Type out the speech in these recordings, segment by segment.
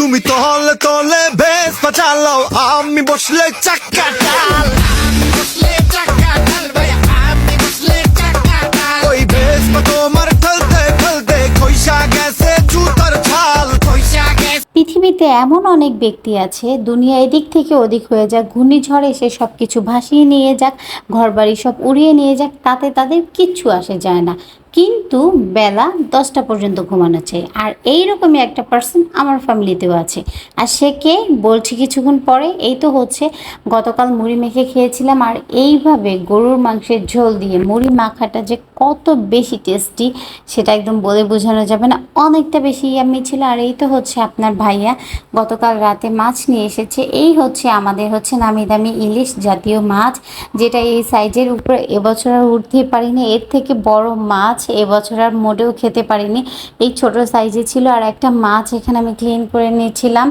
তুমি তলে তলে ভেস পাচালাও, আমি বসলে চাক্কা ডাল। ওই ভেস পা তোমার ঠলতে ঠলতে খইসা গেছে জুতার ছাল। পৃথিবীতে এমন অনেক ব্যক্তি আছে, দুনিয়া এদিক থেকে ওদিক হয়ে যাক, ঘূর্ণিঝড় এসে সব কিছু ভাসিয়ে নিয়ে যাক, ঘরবাড়ি সব উড়িয়ে নিয়ে যাক, তাতে তাদের কিচ্ছু আসে যায় না, কিন্তু বেলা 10টা পর্যন্ত ঘুমানো চাই। আর এইরকমই একটা পার্সন আমার ফ্যামিলিতেও আছে। আর সে কে বলছি কিছুক্ষণ পরে। এই তো হচ্ছে গতকাল মুড়ি মেখে খেয়েছিলাম, আর এইভাবে গরুর মাংসের ঝোল দিয়ে মুড়ি মাখাটা যে কত বেশি টেস্টি সেটা একদম বলে বোঝানো যাবে না, অনেকটা বেশি ইয়াম্মি ছিল। আর এই তো হচ্ছে আপনার ভাইয়া গতকাল রাতে মাছ নিয়ে এসেছে। এই হচ্ছে আমাদের হচ্ছে নামি দামি ইলিশ জাতীয় মাছ, যেটা এই সাইজের উপরে এবছর আর উঠতেই পারিনি। এর থেকে বড় মাছ এবছর আর মোটেও খেতে পারিনি, এই ছোট সাইজে ছিল। আর একটা মাছ এখানে আমি ক্লিন করে নিয়েছিলাম।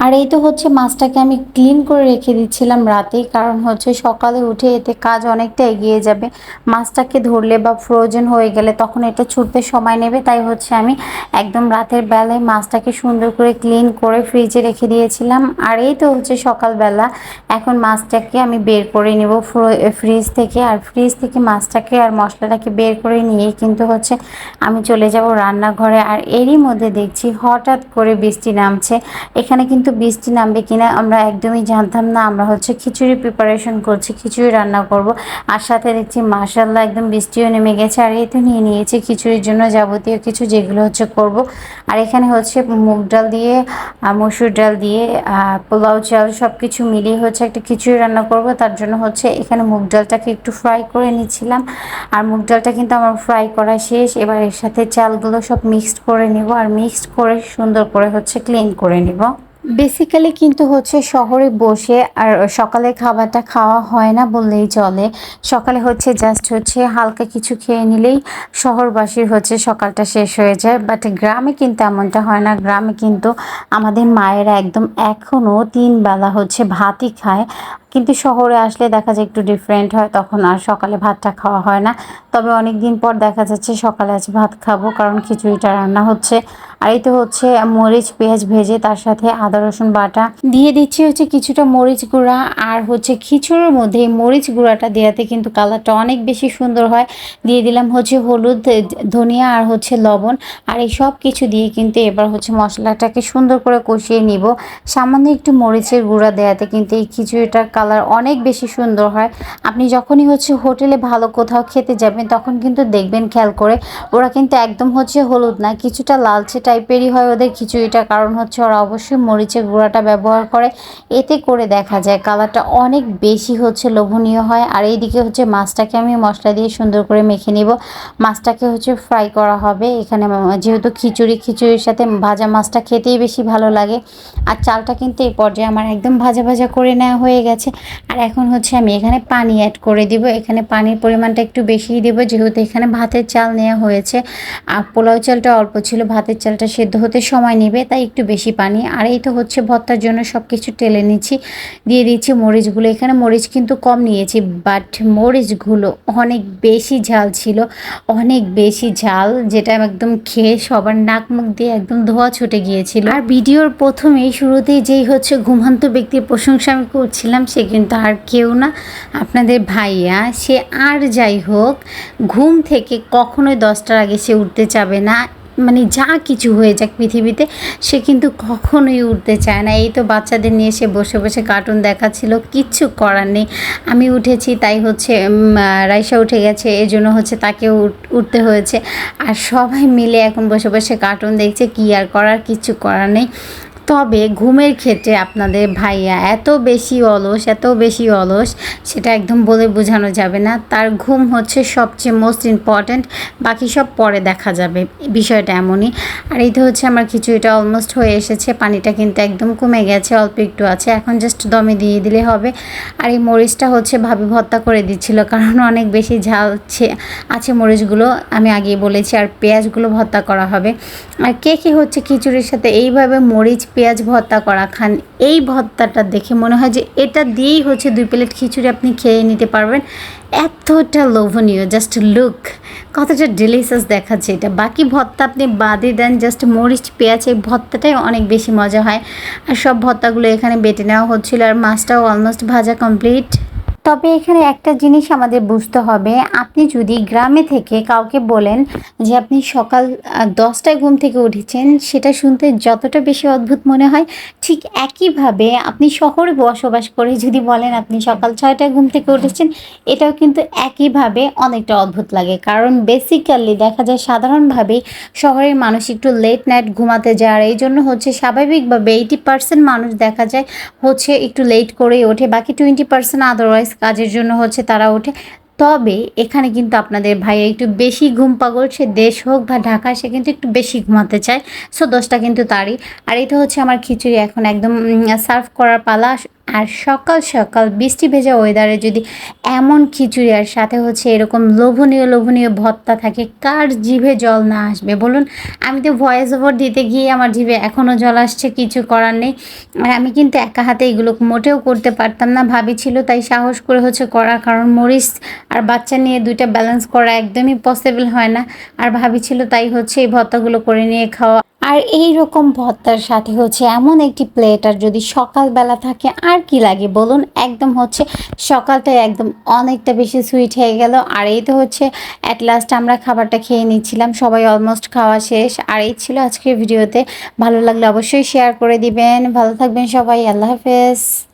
আর এই তো হচ্ছে মাছটাকে আমি ক্লিন করে রেখে দিচ্ছিলাম রাতেই, কারণ হচ্ছে সকালে উঠে এতে কাজ অনেকটা এগিয়ে যাবে। মাছটাকে ধরলে বা ফ্রোজেন হয়ে গেলে তখন এটা ছুটতে সময় নেবে, তাই হচ্ছে আমি একদম রাতের বেলায় মাছটাকে সুন্দর করে ক্লিন করে ফ্রিজে রেখে দিয়েছিলাম। আর এই তো হচ্ছে সকালবেলা এখন মাছটাকে আমি বের করে নেব ফ্রিজ থেকে। আর ফ্রিজ থেকে মাছটাকে আর মশলাটাকে বের করে নিয়ে কিন্তু হচ্ছে আমি চলে যাব রান্নাঘরে। আর এরই মধ্যে দেখছি হঠাৎ করে বৃষ্টি নামছে। এখানে কিন্তু বৃষ্টি নামবে কিনা আমরা একদমই জানতাম না। আমরা হচ্ছে খিচুড়ি প্রিপারেশন করছি, খিচুড়ি রান্না করব। আর সাথে দেখছি মাশাআল্লাহ একদম বৃষ্টিও নেমে গেছে। আর এই তো নিয়ে নিয়েছি খিচুড়ির জন্য যাবতীয় কিছু, যেগুলো হচ্ছে করব। আর এখানে হচ্ছে মুগ ডাল দিয়ে মসুর ডাল দিয়ে পোলাও চাল সব কিছু মিলিয়ে হচ্ছে একটা খিচুড়ি রান্না করব। তার জন্য হচ্ছে এখানে মুগ ডালটাকে একটু ফ্রাই করে নিচ্ছিলাম। আর মুগ ডালটা কিন্তু আমার ফ্রাই করা শেষ। এবার এর সাথে চালগুলো সব মিক্সড করে নিব, আর মিক্সড করে সুন্দর করে হচ্ছে ক্লিন করে নিব। বেসিক্যালি কিন্তু হচ্ছে শহরে বসে আর সকালে খাবারটা খাওয়া হয় না বললেই চলে। সকালে হচ্ছে জাস্ট হচ্ছে হালকা কিছু খেয়ে নিলেই শহরবাসীর হচ্ছে সকালটা শেষ হয়ে যায়। বাট গ্রামে কিন্তু এমনটা হয় না। গ্রামে কিন্তু আমাদের মায়েরা একদম এখনও 3 বেলা হচ্ছে ভাতই খায়। কিন্তু শহরে আসলে দেখা যায় একটু ডিফারেন্ট হয়, তখন আর সকালে ভাতটা খাওয়া হয় না। তবে অনেক দিন পর দেখা যাচ্ছে সকালে আজ ভাত খাবো, কারণ খিচুড়িটা রান্না হচ্ছে। আর এই তো হচ্ছে মরিচ পেঁয়াজ ভেজে তার সাথে আদা রসুন বাটা দিয়ে দিচ্ছি হচ্ছে কিছুটা মরিচ গুঁড়া। আর হচ্ছে খিচুড়ির মধ্যে মরিচ গুঁড়াটা দেওয়াতে কিন্তু কালারটা অনেক বেশি সুন্দর হয়। দিয়ে দিলাম হচ্ছে হলুদ, ধনিয়া আর হচ্ছে লবণ। আর এই সব কিছু দিয়ে কিন্তু এবার হচ্ছে মশলাটাকে সুন্দর করে কষিয়ে নিব। সামান্য একটু মরিচের গুঁড়া দেওয়াতে কিন্তু এই খিচুড়িটার কালার অনেক বেশি সুন্দর হয়। আপনি যখনই হচ্ছে হোটেলে ভালো কোথাও খেতে যাবেন তখন কিন্তু দেখবেন খেয়াল করে ওরা কিন্তু একদম হচ্ছে হলুদ না, কিছুটা লালচে টাইপেরই হয় ওদের খিচুড়িটা, কারণ হচ্ছে ওরা অবশ্যই মরিচের গুঁড়াটা ব্যবহার করে। এতে করে দেখা যায় কালারটা অনেক বেশি হচ্ছে লোভনীয় হয়। আর এইদিকে হচ্ছে মাছটাকে আমি মশলা দিয়ে সুন্দর করে মেখে নিব। মাছটাকে হচ্ছে ফ্রাই করা হবে এখানে, যেহেতু খিচুড়ির সাথে ভাজা মাছটা খেতেই বেশি ভালো লাগে। আর চালটা কিন্তু এই পর্যায়ে আমার একদম ভাজা ভাজা করে নেওয়া হয়ে গেছে। আর এখন হচ্ছে আমি এখানে পানি অ্যাড করে দিব। এখানে পানির পরিমাণটা একটু বেশিই দেবো, যেহেতু এখানে ভাতের চাল নেওয়া হয়েছে। আর পোলাও চালটা অল্প ছিল, ভাতের চালটা সেদ্ধ হতে সময় নেবে, তাই একটু বেশি পানি। আর এই তো হচ্ছে ভর্তার জন্য সব কিছু টেলে নিচ্ছি। দিয়ে দিচ্ছি মরিচগুলো। এখানে মরিচ কিন্তু কম নিয়েছি, বাট মরিচগুলো অনেক বেশি ঝাল ছিল, অনেক বেশি ঝাল, যেটা একদম খেয়ে সবার নাক মুখ দিয়ে একদম ধোঁয়া ছুটে গিয়েছিল। আর ভিডিওর প্রথমেই শুরুতেই যেই হচ্ছে ঘুমান্ত ব্যক্তির প্রশংসা আমি করছিলাম, সে কিন্তু আর কেউ না, আপনাদের ভাইয়া। সে আর যাই হোক, ঘুম থেকে কখনোই 10টার আগে সে উঠতে চাবে না। মানে যা কিছু হয়ে যাক পৃথিবীতে, সে কিন্তু কখনোই উঠতে চায় না। এই তো বাচ্চাদের নিয়ে সে বসে বসে কার্টুন দেখাচ্ছিল, কিচ্ছু করার নেই। আমি উঠেছি তাই হচ্ছে রাইসা উঠে গেছে, এজন্য হচ্ছে তাকেও উঠতে হয়েছে। আর সবাই মিলে এখন বসে বসে কার্টুন দেখছে, কি আর করার, কিচ্ছু করার নেই। তবে ঘুমের ক্ষেত্রে আপনাদের ভাইয়া এত বেশি অলস, সেটা একদম বলে বোঝানো যাবে না। তার ঘুম হচ্ছে সবচেয়ে মোস্ট ইম্পর্ট্যান্ট, বাকি সব পরে দেখা যাবে, বিষয়টা এমনই। আর এই তো হচ্ছে আমার খিচুড়িটা অলমোস্ট হয়ে এসেছে, পানিটা কিন্তু একদম কমে গেছে, অল্প একটু আছে, এখন জাস্ট দমে দিয়ে দিলে হবে। আর এই মরিচটা হচ্ছে ভাবি ভর্তা করে দিচ্ছিল, কারণ অনেক বেশি ঝাল আছে মরিচগুলো, আমি আগেই বলেছি। আর পেঁয়াজগুলো ভর্তা করা হবে। আর কে হচ্ছে খিচুড়ির সাথে এইভাবে মরিচ পেঁয়াজ ভর্তা করা খান, এই ভর্তাটা দেখে মনে হয় যে এটা দিয়েই হচ্ছে 2 প্লেট খিচুড়ি আপনি খেয়ে নিতে পারবেন। এতটা লোভনীয়, জাস্ট লুক কতটা ডেলিশিয়াস দেখাচ্ছে এটা। বাকি ভর্তা আপনি বাদে দেন, জাস্ট মরিচ পেঁয়াজ এই ভর্তাটাই অনেক বেশি মজা হয়। আর সব ভর্তাগুলো এখানে বেটে নেওয়া হচ্ছিল, আর মাছটাও অলমোস্ট ভাজা কমপ্লিট। তবে এখানে একটা জিনিস আমাদের বুঝতে হবে, আপনি যদি গ্রামে থেকে কাউকে বলেন যে আপনি সকাল 10টায় ঘুম থেকে উঠেছেন, সেটা শুনতে যতটা বেশি অদ্ভুত মনে হয়, ঠিক একইভাবে আপনি শহরে বসবাস করে যদি বলেন আপনি সকাল 6টায় ঘুম থেকে উঠেছেন, এটাও কিন্তু একইভাবে অনেকটা অদ্ভুত লাগে। কারণ বেসিক্যালি দেখা যায় সাধারণভাবেই শহরের মানুষ একটু লেট নাইট ঘুমাতে যায়, আর এই জন্য হচ্ছে স্বাভাবিকভাবে 80% মানুষ দেখা যায় হচ্ছে একটু লেট করেই ওঠে, বাকি 20% আদারওয়াইজ কাজের জন্য হচ্ছে তারা ওঠে। তবে এখানে কিন্তু আপনাদের ভাইয়া একটু বেশি ঘুম পাগল, সে দেশ হোক বা ঢাকা, সে কিন্তু একটু বেশি ঘুমাতে চায়। সো দোষটা কিন্তু তারই। আর এটা হচ্ছে আমার খিচুড়ি এখন একদম সার্ভ করার পালা। আর সকাল সকাল বৃষ্টি ভেজা ওয়েদারে যদি এমন খিচুড়ি আর সাথে হচ্ছে এরকম লোভনীয় লোভনীয় ভর্তা থাকে, কার জিভে জল না আসবে বলুন? আমি তো ভয়েস ওভার দিতে গিয়ে আমার জিভে এখনও জল আসছে, কিছু করার নেই। আর আমি কিন্তু একা হাতে এগুলো মোটেও করতে পারতাম না, ভাবি ছিল তাই সাহস করে হচ্ছে করা, কারণ মরিচ আর বাচ্চা নিয়ে দুইটা ব্যালেন্স করা একদমই পসিবল হয় না। আর ভাবি ছিল তাই হচ্ছে এই ভর্তাগুলো করে নিয়ে খাওয়া। আর এই রকম ভর্তার সাথে হচ্ছে এমন একটি প্লেট আর যদি সকালবেলা থাকে আর কি লাগে বলুন? একদম হচ্ছে সকালটাই একদম অনেকটা বেশি সুইট হয়ে গেল। আর এই তো হচ্ছে অ্যাট লাস্ট আমরা খাবারটা খেয়ে নিচ্ছিলাম, সবাই অলমোস্ট খাওয়া শেষ। আর এই ছিল আজকের ভিডিওতে। ভালো লাগলে অবশ্যই শেয়ার করে দিবেন। ভালো থাকবেন সবাই, আল্লাহ হাফেজ।